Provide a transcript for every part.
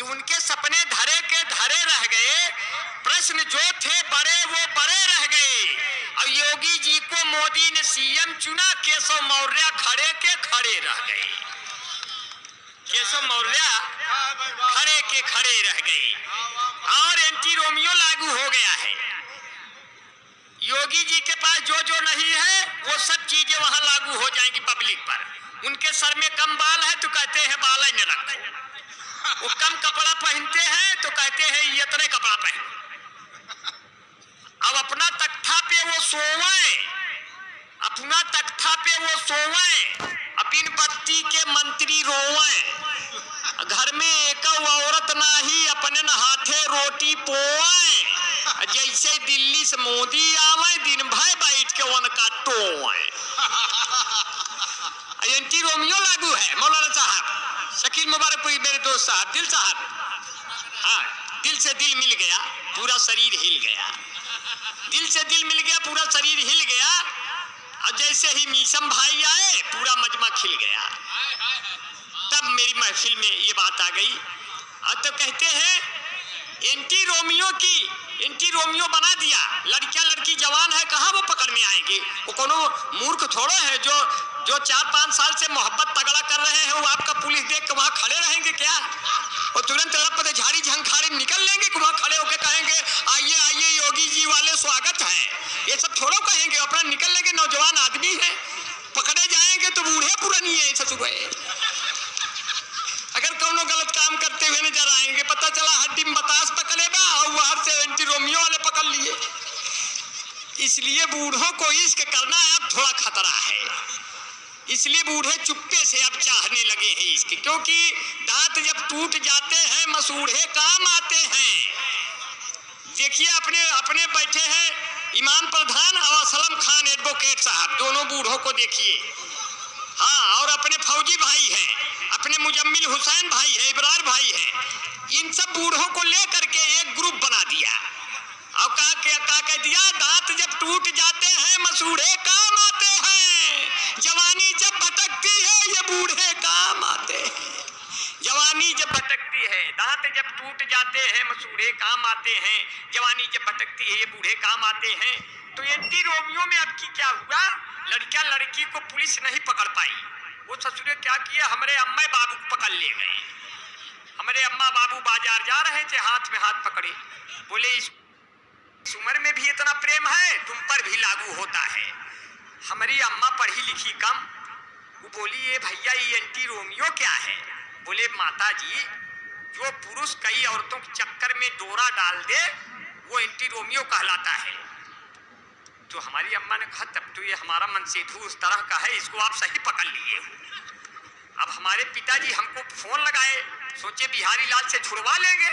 कि उनके सपने धरे के धरे रह गए, प्रश्न जो थे बड़े वो बड़े रह गए। और योगी जी को मोदी ने सीएम चुना, केशव मौर्य खड़े के खड़े रह गए। केशव मौर्य खड़े के खड़े रह गए और एंटी रोमियो लागू हो गया है। योगी जी के पास जो जो नहीं है वो सब चीजें वहां लागू हो जाएंगी पब्लिक पर। उनके सर में कम बाल है तो कहते हैं बाल ही न रखो, वो कम कपड़ा पहनते हैं तो कहते हैं ये इतने कपड़ा पहनो। अब अपना तख्ता पे वो सोवे, अपना तख्ता पे वो सोवे, बिन बत्ती के मंत्री रोवे, घर में एक औरत नाही अपने न हाथे रोटी पोए, जैसे दिल्ली से मोदी आवे दिन भर बैठ के उनका टोए। एंटी रोमियो लागू है मौलाना साहब, शकील मुबारकपुरी मेरे दोस्त साहब, दिल साहब, हाँ दिल से दिल मिल गया, पूरा शरीर हिल गया, दिल से दिल मिल गया, पूरा शरीर हिल गया। और जैसे ही मीसम भाई आए पूरा मजमा खिल गया। तब मेरी महफिल में ये बात आ गई। और तो कहते हैं एंटी रोमियो बना दिया, लड़कियां लड़की जवान है कहाँ वो पकड़ में आएंगे। वो कोनो मूर्ख थोड़े है जो 4-5 साल से मोहब्बत तगड़ा कर रहे हैं, वो आपका पुलिस देख के वहां खड़े रहेंगे क्या? और तुरंत लपते झाड़ी झंखाड़ी निकल लेंगे कि वहां खड़े होकर कहेंगे आइए आइए योगी जी वाले स्वागत है, ये सब थोड़ा कहेंगे। अपना निकल लेंगे, नौजवान आदमी है, पकड़े जाएंगे तो बूढ़े पुरानी है ससुर है। अगर कोनो गलत काम करते हुए नजर आएंगे, पता चला हड्डी में बतास पकड़ेगा और बाहर से एंटी रोमियो वाले पकड़ लिए। इसलिए बूढ़ों को इश्क करना अब थोड़ा खतरा है, इसलिए बूढ़े चुप्पे से अब चाहने लगे हैं इसके, क्योंकि दांत जब टूट जाते हैं मसूढ़े काम आते हैं। देखिए अपने बैठे हैं इमाम प्रधान और असलम खान एडवोकेट साहब, दोनों बूढ़ों को देखिए, हाँ, और अपने फौजी भाई हैं, अपने मुजम्मिल हुसैन भाई है, इब्रार भाई है, इन सब बूढ़ों को लेकर के एक ग्रुप बना दिया और कह दिया दांत जब टूट जाते हैं मसूढ़े काम आते हैं, जवानी जब भटकती है ये बूढ़े काम आते हैं। जवानी जब भटकती है, दांत जब टूट जाते हैं मसूढ़े काम आते हैं, जवानी जब भटकती है ये बूढ़े काम आते हैं। तो एंटी रोमियो में अब की क्या हुआ, लड़कियां लड़की को पुलिस नहीं पकड़ पाई, वो ससुरे क्या किया, हमारे अम्मा बाबू को पकड़ ले गए। हमारे अम्मा बाबू बाजार जा रहे थे, हाथ में हाथ पकड़े, बोले इस उम्र में भी इतना प्रेम है, तुम पर भी लागू होता है। हमारी अम्मा पढ़ी लिखी कम, वो बोली ये भैया ये एंटी रोमियो क्या है? बोले माता जी जो पुरुष कई औरतों के चक्कर में डोरा डाल दे वो एंटी रोमियो कहलाता है। तो हमारी अम्मा ने कहा तब तो ये हमारा मनसेधु उस तरह का है, इसको आप सही पकड़ लिए हो। अब हमारे पिताजी हमको फोन लगाए, सोचे बिहारी लाल से छुड़वा लेंगे।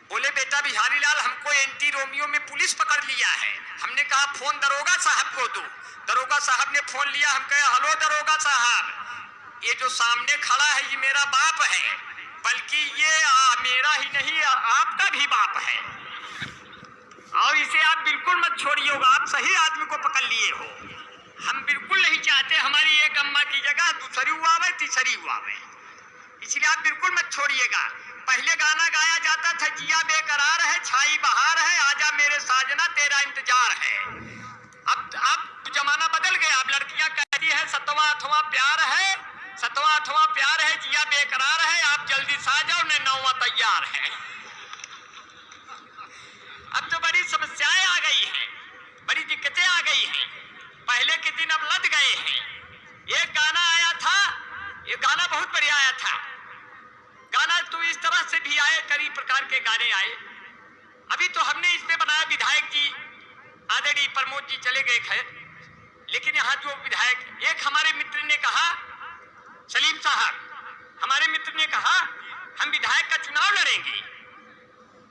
बोले बेटा बिहारी लाल हमको एंटी रोमियो में पुलिस पकड़ लिया है। हमने कहा फोन दरोगा साहब को दो। दरोगा साहब ने फोन लिया, हम कहे हेलो दरोगा साहब, ये जो सामने खड़ा है ये मेरा बाप है, बल्कि ये मेरा ही नहीं आपका भी बाप है, और इसे आप बिल्कुल मत छोड़िएगा, आप सही आदमी को पकड़ लिए हो। हम बिल्कुल नहीं चाहते हमारी एक अम्मा की जगह दूसरी हुआ है तीसरी हुआ है, इसलिए आप बिल्कुल मत छोड़िएगा। पहले गाना गाया जाता था जिया बेकरार है छाई बहार है आजा मेरे साजना तेरा इंतजार है। अब जमाना बदल गया, अब लड़कियां कहती है 7वां 8वां प्यार है, 7वां 8वां प्यार है, जिया बेकरार है, आप जल्दी सा जाओ न 9वां तैयार है। अब तो बड़ी समस्याएं आ गई हैं, बड़ी दिक्कतें आ गई हैं, पहले के दिन अब लद गए हैं। एक गाना आया था, ये गाना बहुत बढ़िया आया था, गाना तो इस तरह से भी आए, कई प्रकार के गाने आए। अभी तो हमने इसमें बनाया, विधायक जी आदरणीय प्रमोद जी चले गए खैर, लेकिन यहाँ जो विधायक एक हमारे मित्र ने कहा, सलीम साहब हमारे मित्र ने कहा हम विधायक का चुनाव लड़ेंगे।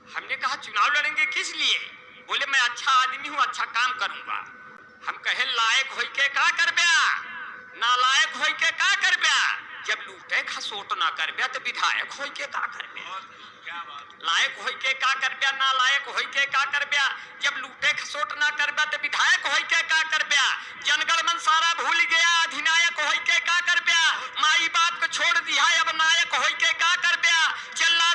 हमने कहा चुनाव लड़ेंगे किस लिए? बोले मैं अच्छा आदमी हूँ, अच्छा काम करूंगा। हम कहे लायक हो के का कर ब्या, नालायक हो के का कर ब्या, जब लूटे खसोट ना कर ब्या तो विधायक हो के का कर ब्या, लायक हो के का कर ब्या, नालायक हो के का कर ब्या, जब लूटे खसोट ना कर ब्या तो विधायक हो के का कर ब्या, जनगण मन सारा भूल गया अधिनायक हो के का कर ब्या, माई बाप को छोड़ दिया अब नायक हो के का कर ब्या, चल्ला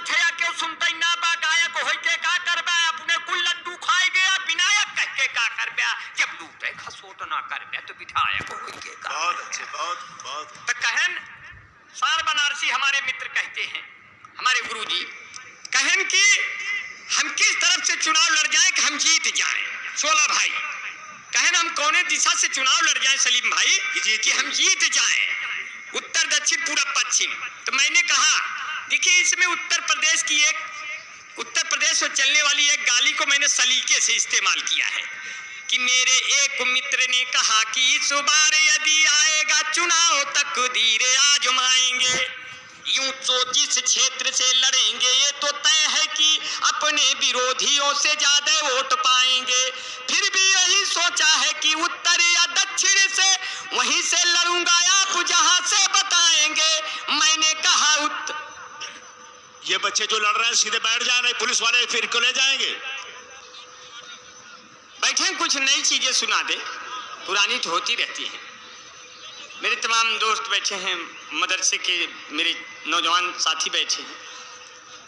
मैं तो विधायक हो के का। बहुत अच्छे, बहुत बहुत। तो कहन सार बनारसी हमारे मित्र कहते हैं, हमारे गुरुजी कहन कि हम किस तरफ से चुनाव लड़ जाए कि हम जीत जाएं। 16 भाई कहन हम कौने दिशा से चुनाव लड़ जाएं सलीम भाई कि हम जीत जाएं, उत्तर दक्षिण पूरब पश्चिम। तो मैंने कहा देखिए इसमें उत्तर प्रदेश में चलने वाली एक गाली को मैंने सलीके से इस्तेमाल किया है कि मेरे एक मित्र ने कहा कि इस बार यदि आएगा चुनाव तकदीर आजमाएंगे, यूं तो जिस क्षेत्र से लड़ेंगे ये तो तय है कि अपने विरोधियों से ज्यादा वोट पाएंगे, फिर भी यही सोचा है कि उत्तर या दक्षिण से वहीं से लड़ूंगा, आप जहां से बताएंगे। मैंने कहा ये बच्चे जो लड़ रहे हैं सीधे बैठ जाए, नहीं पुलिस वाले फिर को ले जाएंगे। बैठे कुछ नई चीजें सुना दे, पुरानी तो होती रहती है। मेरे तमाम दोस्त बैठे हैं, मदरसे के मेरे नौजवान साथी बैठे हैं,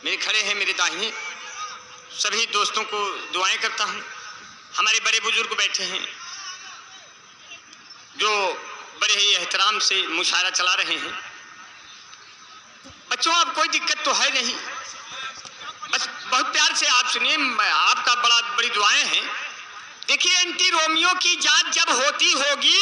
मेरे खड़े हैं मेरे दाहिने, सभी दोस्तों को दुआएं करता हूं। हमारे बड़े बुजुर्ग बैठे हैं जो बड़े ही एहतराम से मुशायरा चला रहे हैं। बच्चों अब कोई दिक्कत तो है नहीं, बस बहुत प्यार से आप सुनिए, आपका बड़ी दुआएं हैं। देखिए एंटी रोमियो की जांच जब होती होगी,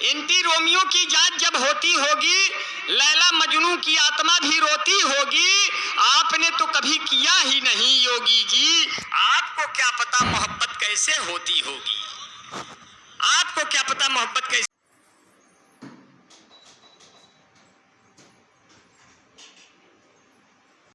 एंटी रोमियो की जांच जब होती होगी, लैला मजनू की आत्मा भी रोती होगी। आपने तो कभी किया ही नहीं योगी जी, आपको क्या पता मोहब्बत कैसे होती होगी, आपको क्या पता मोहब्बत कैसे